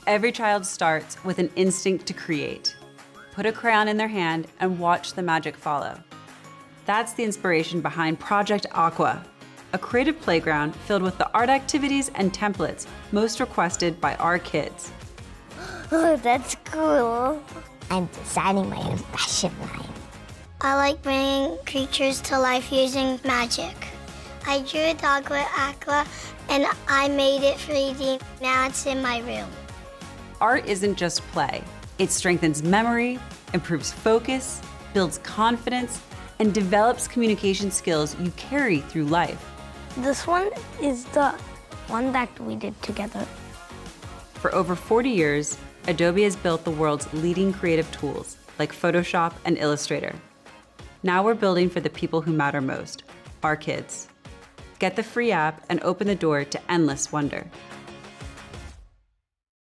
Every child starts with an instinct to create. Put a crayon in their hand and watch the magic follow. That's the inspiration behind Project Aqua, a creative playground filled with the art activities and templates most requested by our kids. Oh, that's cool. I'm designing my own fashion line. I like bringing creatures to life using magic. I drew a dog with Aqua and I made it 3D. Now it's in my room. Art isn't just play. It strengthens memory, improves focus, builds confidence, and develops communication skills you carry through life. This one is the one that we did together. For over 40 years, Adobe has built the world's leading creative tools, like Photoshop and Illustrator. Now we're building for the people who matter most, our kids. Get the free app and open the door to endless wonder.